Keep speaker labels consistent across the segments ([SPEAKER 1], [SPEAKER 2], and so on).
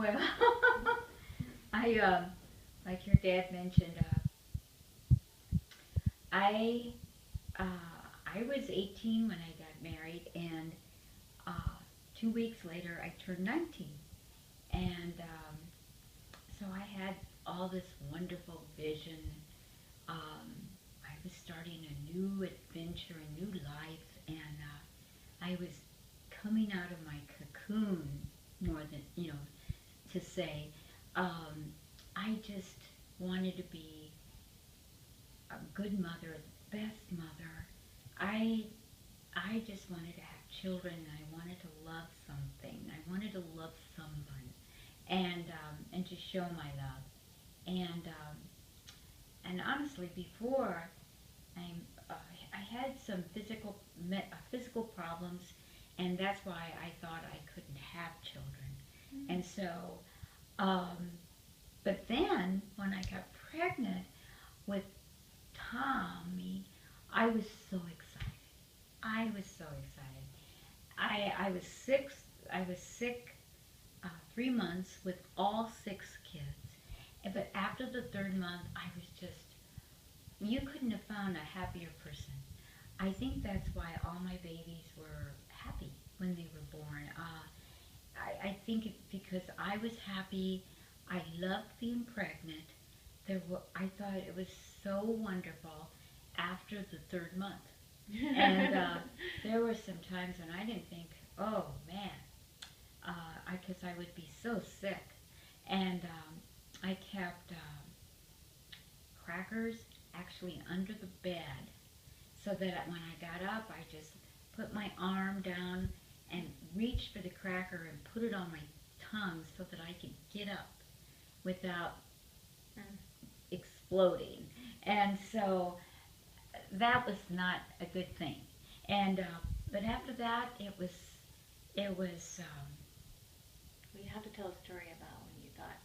[SPEAKER 1] Well, I like your dad mentioned, I I was 18 when I got married, and uh, 2 weeks later I turned 19, and so I had all this wonderful vision. I was starting a new adventure, a new life, and I was coming out of my cocoon more than to say. Um, I just wanted to be a good mother, the best mother. I I just wanted to have children. I wanted to love something. I wanted to love someone, and to show my love. And and honestly, before I uh, I had some physical problems, and that's why I thought I couldn't have children. And so, um, but then when I got pregnant with Tommy, I was so excited. I was so excited. I was sick. I was sick 3 months with all six kids. But after the third month, I was just, you couldn't have found a happier person. I think that's why all my babies were happy when they were born. I think because I was happy. I loved being pregnant. I thought it was so wonderful after the third month. And there were some times when I didn't think, oh man, because I would be so sick. And I kept crackers actually under the bed so that when I got up, I just put my arm down and reached for the cracker and put it on my tongue so that I could get up without exploding. And so that was not a good thing. And but after that, it was.
[SPEAKER 2] We have to tell a story about when you thought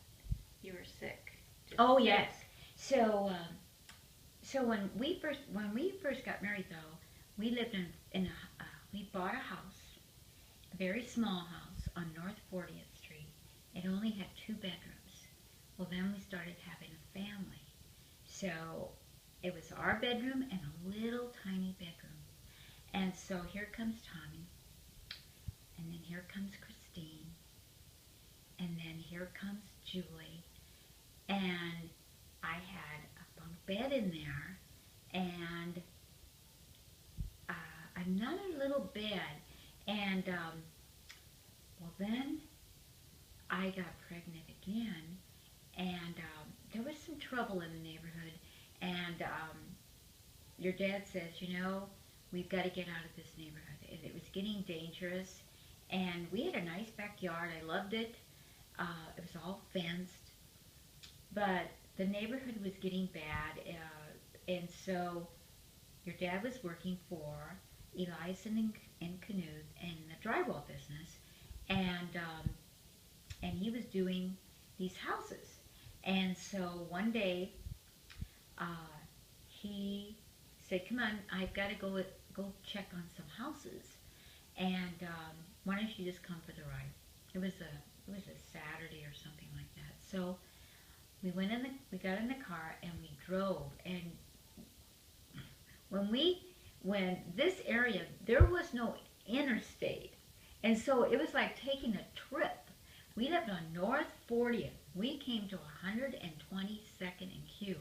[SPEAKER 2] you were sick. Just
[SPEAKER 1] Oh yes. So so when we first got married though, we lived in a we bought a house, a very small house on North 40th Street. It only had 2 bedrooms. Well, then we started having a family. So it was our bedroom and a little tiny bedroom. And so here comes Tommy, and then here comes Christine, and then here comes Julie, and I had a bunk bed in there, and another little bed, and well then I got pregnant again, and there was some trouble in the neighborhood, and your dad says, we've got to get out of this neighborhood. It was getting dangerous, and we had a nice backyard. I loved it. It was all fenced, but the neighborhood was getting bad, and so your dad was working for Eliason and Knuth in the drywall business, and he was doing these houses. And so one day, uh, he said, "Come on, I've got to go check on some houses, and why don't you just come for the ride?" It was a Saturday or something like that. So we got in the car and we drove, and when we when this area there was no interstate, and so it was like taking a trip. We lived on North 40th. We came to 122nd and Q,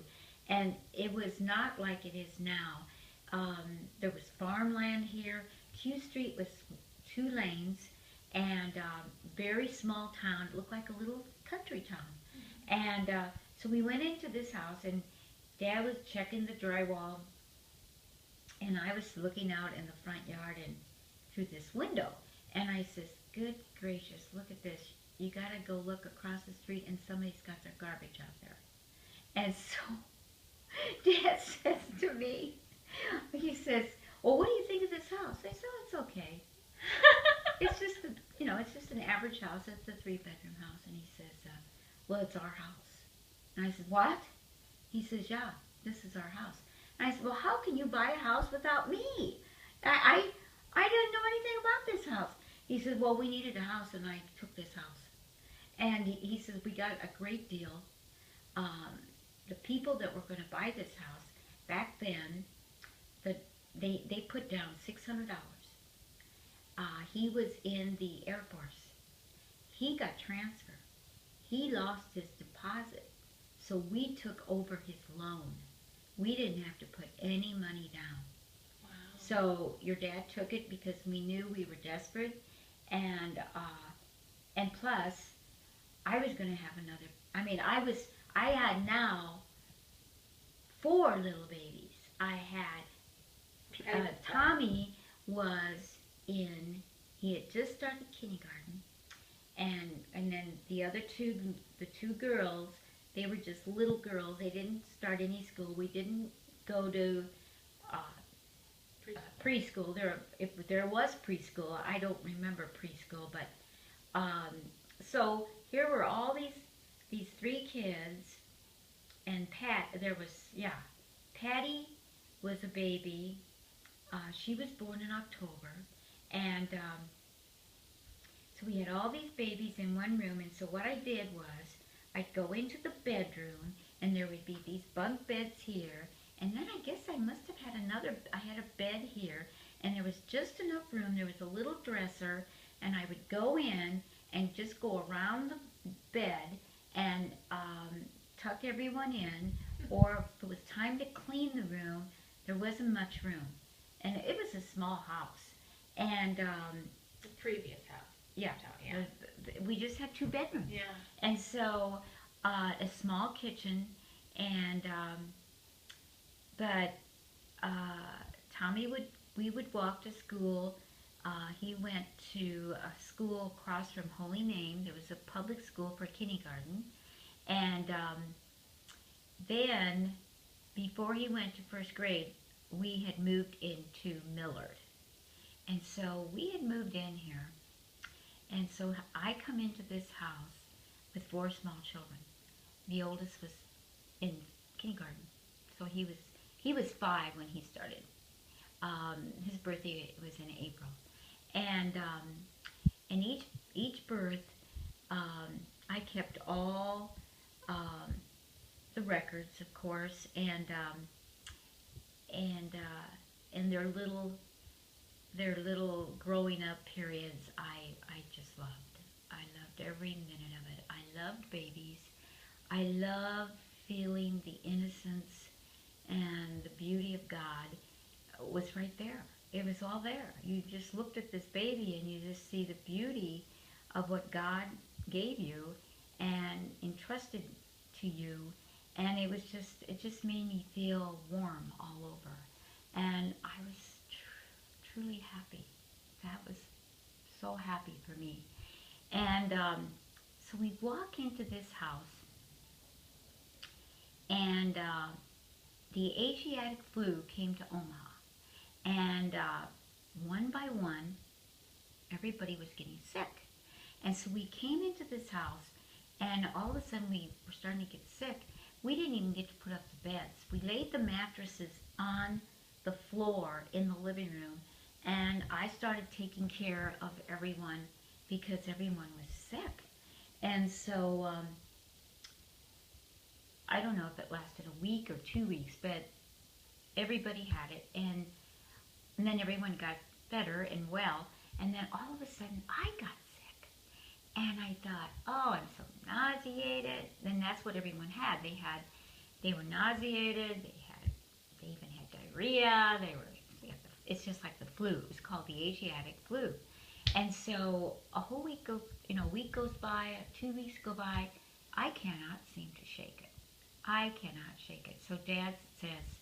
[SPEAKER 1] and it was not like it is now. There was farmland here. Q Street was 2 lanes, and very small town. It looked like a little country town. And so we went into this house, and Dad was checking the drywall, and I was looking out in the front yard and through this window. And I says, "Good gracious, look at this. You got to go look across the street, and somebody's got their garbage out there." And so Dad says to me, he says, "Well, what do you think of this house?" I said, "Oh, it's okay. It's just, it's just an average house. It's a 3 bedroom house." And he says, "Well, it's our house." And I said, "What?" He says, "Yeah, this is our house." And I said, "Well, how can you buy a house without me? I didn't know anything about this house." He said, "Well, we needed a house, and I took this house." And he says, we got a great deal. Um, the people that were going to buy this house back then, the, they put down $600. He was in the Air Force. He got transferred. He lost his deposit. So we took over his loan. We didn't have to put any money down.
[SPEAKER 2] Wow.
[SPEAKER 1] So your dad took it because we knew we were desperate, and plus, I was going to have another. I mean, I had now 4 little babies. I had Tommy was in. He had just started kindergarten, and then the two girls, they were just little girls. They didn't start any school. We didn't go to uh, preschool. If there was preschool, I don't remember preschool, but so here were all these 3 kids, and Patty was a baby. She was born in October, and so we had all these babies in one room. And so what I did was I'd go into the bedroom, and there would be these bunk beds here, and then I guess I must have had I had a bed here, and there was just enough room. There was a little dresser, and I would go in and just go around the bed and tuck everyone in, or if it was time to clean the room, there wasn't much room. And it was a small house. And
[SPEAKER 2] the previous house.
[SPEAKER 1] yeah,
[SPEAKER 2] Yeah.
[SPEAKER 1] we just had 2 bedrooms.
[SPEAKER 2] Yeah.
[SPEAKER 1] And so a small kitchen, and but Tommy we would walk to school. He went to a school across from Holy Name. There was a public school for kindergarten. And then, before he went to 1st grade, we had moved into Millard. And so we had moved in here. And so I come into this house with 4 small children. The oldest was in kindergarten. So he was 5 when he started. His birthday was in April. And each birth, I kept all the records, of course, and their little growing up periods. I just loved. I loved every minute of it. I loved babies. I love feeling the innocence and the beauty of God was right there. It was all there. You just looked at this baby and you just see the beauty of what God gave you and entrusted to you, and it just made me feel warm all over, and I was truly happy. That was so happy for me. And so we walk into this house, and the Asiatic flu came to Omaha, and one by one, everybody was getting sick. And so we came into this house, and all of a sudden we were starting to get sick. We didn't even get to put up the beds. We laid the mattresses on the floor in the living room, and I started taking care of everyone because everyone was sick. And so I don't know if it lasted a week or 2 weeks, but everybody had it, and then everyone got better and well, and then all of a sudden I got sick. And I thought, oh, I'm so nauseated. Then that's what everyone had. They were nauseated. They even had diarrhea. It's just like the flu. It was called the Asiatic flu. And so a whole week goes by, 2 weeks go by. I cannot seem to shake it. I cannot shake it. So Dad says,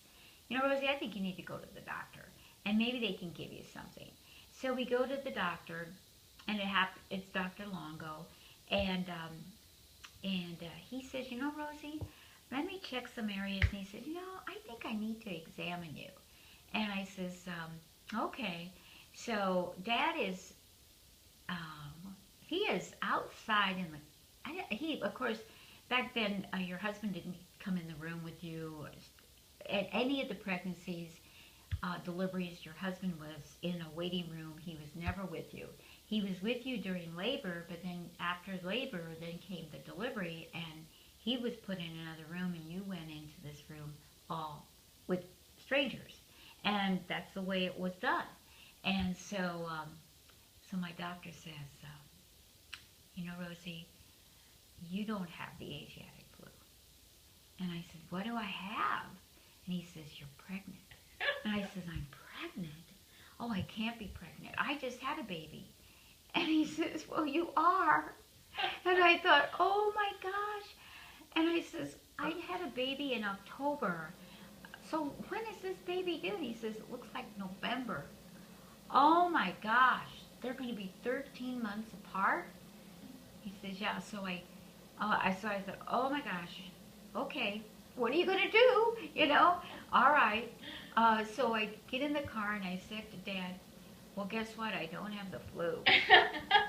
[SPEAKER 1] Rosie, I think you need to go to the doctor, and maybe they can give you something. So we go to the doctor, and it's Dr. Longo, and he says, Rosie, let me check some areas. And he says, I think I need to examine you. And I says, okay. So Dad is, he is outside in the, of course, back then your husband didn't come in the room with you at any of the pregnancies. deliveries, your husband was in a waiting room. He was never with you. He was with you during labor, but then after labor, then came the delivery, and he was put in another room, and you went into this room all with strangers, and that's the way it was done. And so my doctor says, Rosie, you don't have the Asiatic flu. And I said, what do I have? And he says, you're pregnant. And I says, I'm pregnant? Oh, I can't be pregnant. I just had a baby. And he says, well, you are. And I thought, oh my gosh. And I says, I had a baby in October. So when is this baby due? And he says, it looks like November. Oh my gosh. They're going to be 13 months apart? He says, yeah. So I thought, oh my gosh. Okay. What are you going to do? All right. So I get in the car and I said to Dad, well, guess what? I don't have the flu. He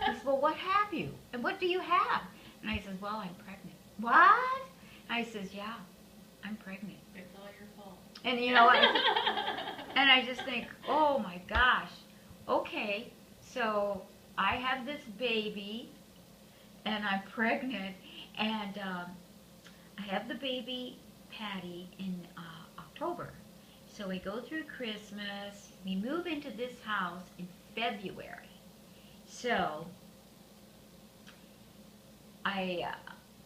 [SPEAKER 1] says, well, what have you? And what do you have? And I says, well, I'm pregnant. What? I says, yeah, I'm pregnant.
[SPEAKER 2] It's all your fault.
[SPEAKER 1] And and I just think, oh my gosh. Okay, so I have this baby and I'm pregnant, and I have the baby Patty in October. So we go through Christmas. We move into this house in February. So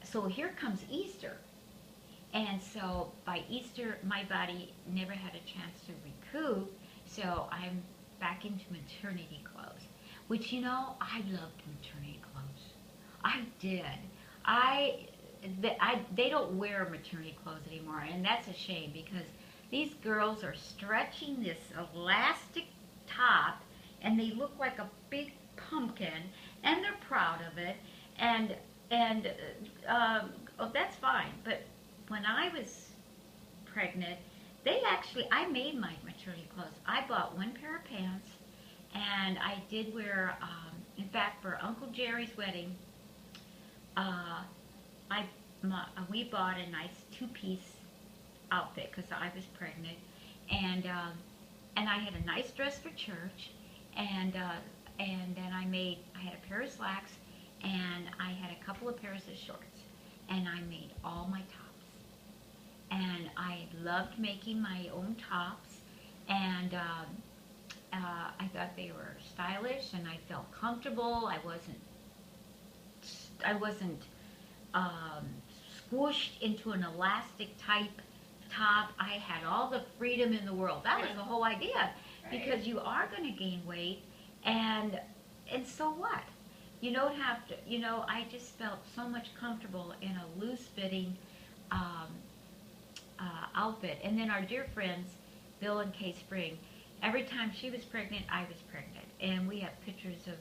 [SPEAKER 1] so here comes Easter. And so by Easter, my body never had a chance to recoup. So I'm back into maternity clothes, which, I loved maternity clothes. I did. They don't wear maternity clothes anymore, and that's a shame, because these girls are stretching this elastic top, and they look like a big pumpkin, and they're proud of it, and that's fine. But when I was pregnant, I made my maternity clothes. I bought one pair of pants, and I did wear, in fact, for Uncle Jerry's wedding, we bought a nice two-piece outfit because I was pregnant, and I had a nice dress for church, and then I had a pair of slacks, and I had a couple of pairs of shorts, and I made all my tops. And I loved making my own tops, and I thought they were stylish, and I felt comfortable. I wasn't squished into an elastic type top. I had all the freedom in the world. That was the whole idea, because you are going to gain weight, and so what? You don't have to. I just felt so much comfortable in a loose-fitting outfit. And then our dear friends, Bill and Kay Spring, every time she was pregnant, I was pregnant. And we have pictures of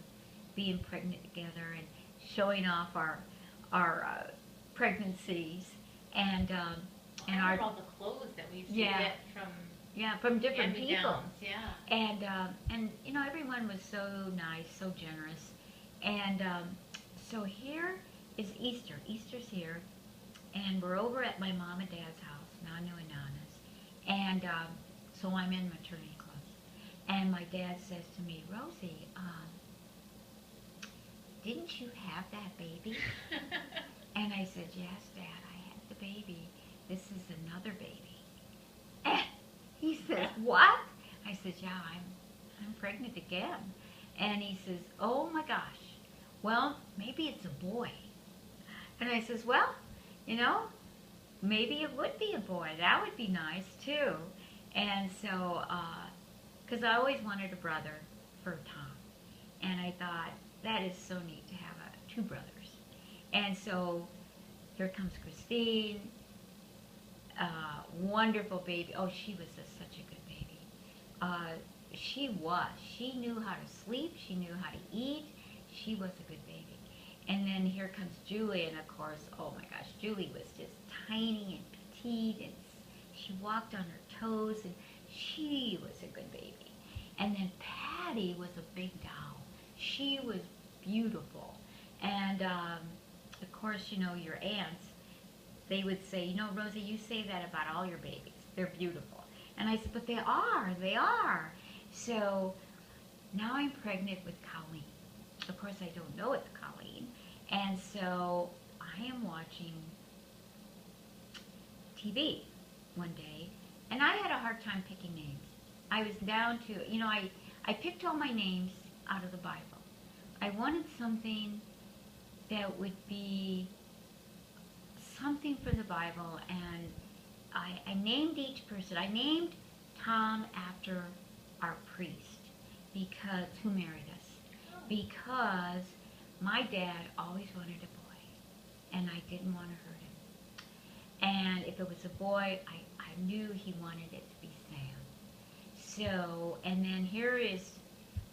[SPEAKER 1] being pregnant together and showing off our pregnancies. And
[SPEAKER 2] I remember all the clothes that we used to get
[SPEAKER 1] from different people.
[SPEAKER 2] Yeah.
[SPEAKER 1] And everyone was so nice, so generous. And so here is Easter. Easter's here. And we're over at my mom and dad's house, Nanu and Nana's. And so I'm in maternity clothes. And my dad says to me, Rosie, didn't you have that baby? And I said, yes, Dad, I had the baby. This is another baby. And he says, what? I said, yeah, I'm pregnant again. And he says, oh my gosh, well, maybe it's a boy. And I says, well, maybe it would be a boy. That would be nice, too. And so, because I always wanted a brother for Tom. And I thought, that is so neat to have two brothers. And so, here comes Christine. Wonderful baby. Oh, she was such a good baby. She knew how to sleep. She knew how to eat. She was a good baby. And then here comes Julie, and of course, oh my gosh, Julie was just tiny and petite, and she walked on her toes, and she was a good baby. And then Patty was a big doll. She was beautiful. And of course, your aunts, they would say, Rosie, you say that about all your babies. They're beautiful. And I said, but they are. So now I'm pregnant with Colleen. Of course, I don't know it's Colleen. And so I am watching TV one day, and I had a hard time picking names. I was down to, I picked all my names out of the Bible. I wanted something that would be something for the Bible, and I named each person. I named Tom after our priest who married us, because my dad always wanted a boy, and I didn't want to hurt him. And if it was a boy, I knew he wanted it to be Sam. So, and then here is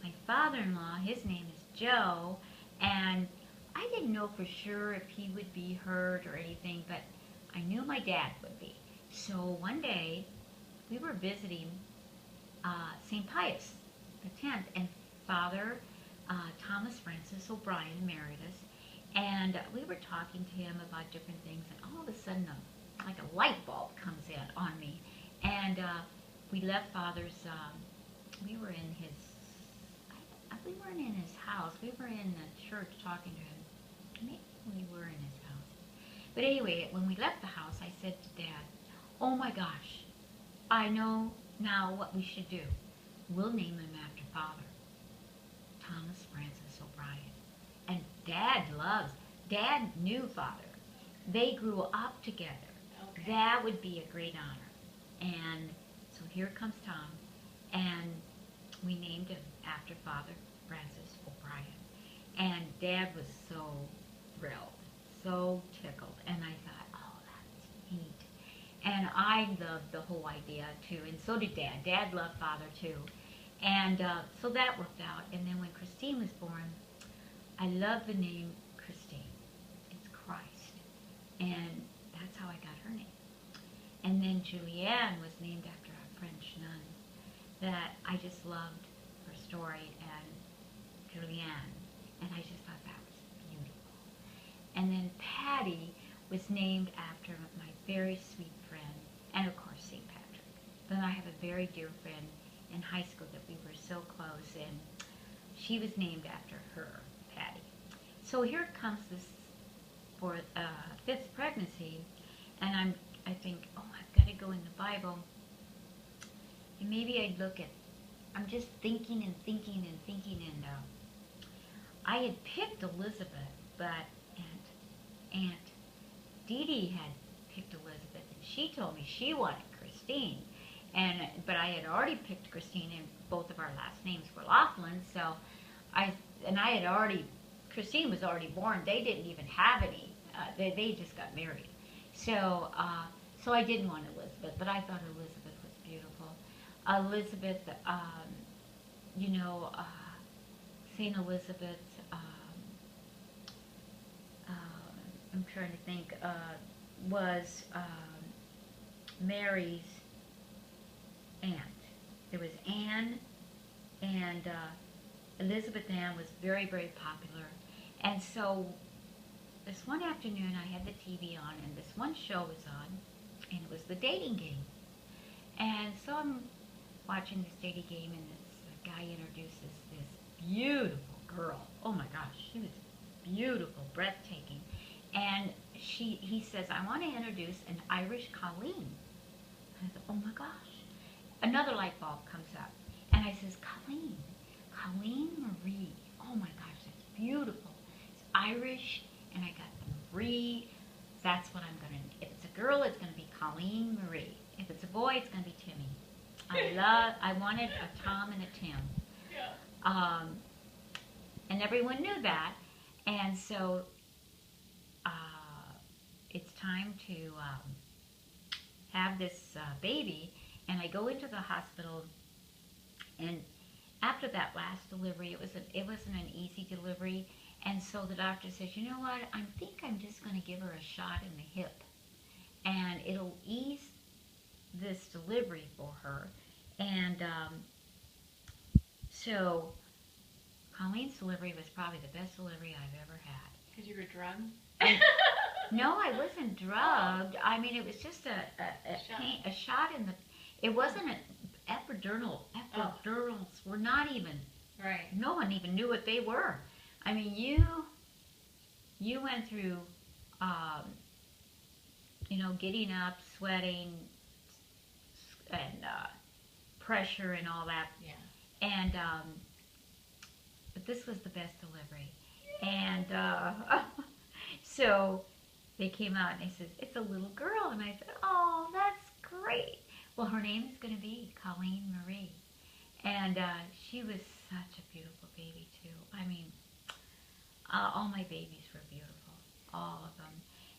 [SPEAKER 1] my father-in-law. His name is Joe, and I didn't know for sure if he would be hurt or anything, but I knew my dad would be. So one day, we were visiting St. Pius X, and Father Thomas Francis O'Brien married us, and we were talking to him about different things, and all of a sudden, like a light bulb comes in on me, and we left Father's. We were in his. We weren't in his house. We were in the church talking to him. Maybe we were in his house. But anyway, when we left the house, I said to Dad, "Oh my gosh, I know now what we should do. We'll name him after Father, Thomas Francis O'Brien." And Dad knew Father. They grew up together.
[SPEAKER 2] Okay.
[SPEAKER 1] That would be a great honor. And so here comes Tom, and we named him after Father Francis O'Brien. And Dad was so thrilled, so tickled, and I thought, oh, that's neat. And I loved the whole idea too, and so did Dad. Dad loved Father too. And so that worked out. And then when Christine was born, I love the name Christine. It's Christ. And that's how I got her name. And then Julianne was named after a French nun that I just loved her story, and Julianne. And I just thought that was beautiful. And then Patty was named after my very sweet friend, and of course St. Patrick. Then I have a very dear friend in high school that we were so close, and she was named after her, Patty. So here comes this for fifth pregnancy, and I think, oh, I've got to go in the Bible, and maybe I'd look at. I'm just thinking and thinking and thinking, and I had picked Elizabeth, but Aunt Dee Dee had picked Elizabeth, and she told me she wanted Christine, but I had already picked Christine, and both of our last names were Laughlin, so Christine was already born. They didn't even have any. They just got married, so I didn't want Elizabeth, but I thought Elizabeth was beautiful. Elizabeth, Saint Elizabeth. I'm trying to think. Was Mary's aunt. There was Anne, and Elizabeth Ann was very, very popular. And so this one afternoon I had the TV on, and this one show was on, and it was the dating game. And so I'm watching this dating game, and this guy introduces this beautiful girl. Oh my gosh, she was beautiful, breathtaking. And he says, I want to introduce an Irish Colleen. I thought, oh my gosh. Another light bulb comes up. And I says, Colleen Marie. Oh my gosh, that's beautiful. It's Irish, and I got the Marie. That's what I'm going to, if it's a girl, it's going to be Colleen Marie. If it's a boy, it's going to be Timmy. I wanted a Tom and a Tim. Yeah. And everyone knew that. And so it's time to have this baby, and I go into the hospital, and after that last delivery, it wasn't an easy delivery, and so the doctor says, you know what, I think I'm just going to give her a shot in the hip, and it'll ease this delivery for her. And so Colleen's delivery was probably the best delivery I've ever had.
[SPEAKER 2] Because you were drugged?
[SPEAKER 1] No, I wasn't drugged. I mean, it was just a shot in the. It wasn't an epidural.
[SPEAKER 2] Oh.
[SPEAKER 1] Epidurals were not even.
[SPEAKER 2] Right.
[SPEAKER 1] No one even knew what they were. I mean, you went through, um, getting up, sweating, and pressure and all that.
[SPEAKER 2] Yeah.
[SPEAKER 1] And but this was the best delivery. And so they came out and they said, "It's a little girl," and I said, "Oh, that's great." Well, her name is going to be Colleen Marie, and she was such a beautiful baby too. I mean, all my babies were beautiful, all of them,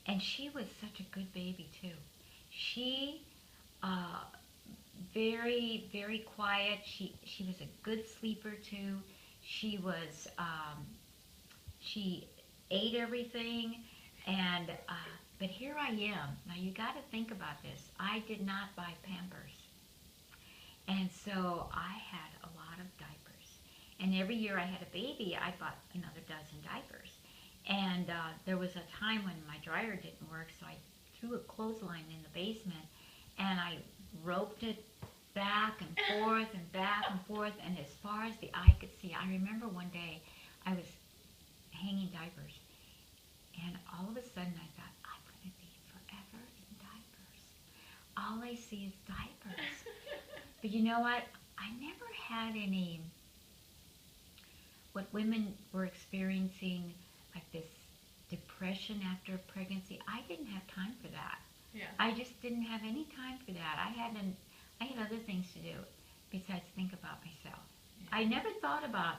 [SPEAKER 1] and she was such a good baby too. She uh, very quiet. She was a good sleeper too. She was she ate everything, and but here I am. Now you got to think about this. I did not buy Pampers, and so I had a lot of diapers. And every year I had a baby, I bought another dozen diapers. And there was a time when my dryer didn't work, so I threw a clothesline in the basement, and I roped it back and forth and back and forth, and as far as the eye could see. I remember one day I was hanging diapers, and all of a sudden I thought, I'm going to be forever in diapers. All I see is diapers. But you know what? I never had any, what women were experiencing, like this depression after pregnancy. I didn't have time for that.
[SPEAKER 2] Yeah.
[SPEAKER 1] I just didn't have any time for that. I had other things to do besides think about myself.
[SPEAKER 2] Yeah.
[SPEAKER 1] I never thought about,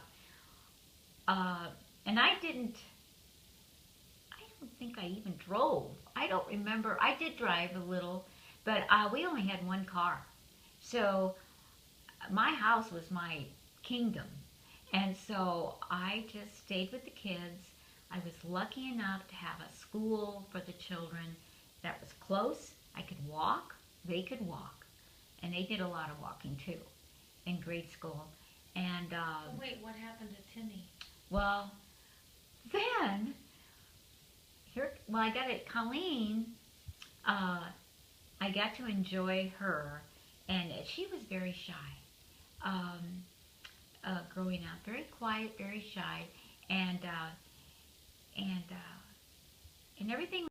[SPEAKER 1] and I don't think I even drove. I don't remember. I did drive a little, but we only had one car. So my house was my kingdom. And so I just stayed with the kids. I was lucky enough to have a school for the children that was close. I could walk. They could walk. And they did a lot of walking too in grade school. And
[SPEAKER 2] Wait, what happened to Timmy?
[SPEAKER 1] well, then I got it. Colleen, I got to enjoy her, and she was very shy. Um, Growing up, very quiet, very shy, and and everything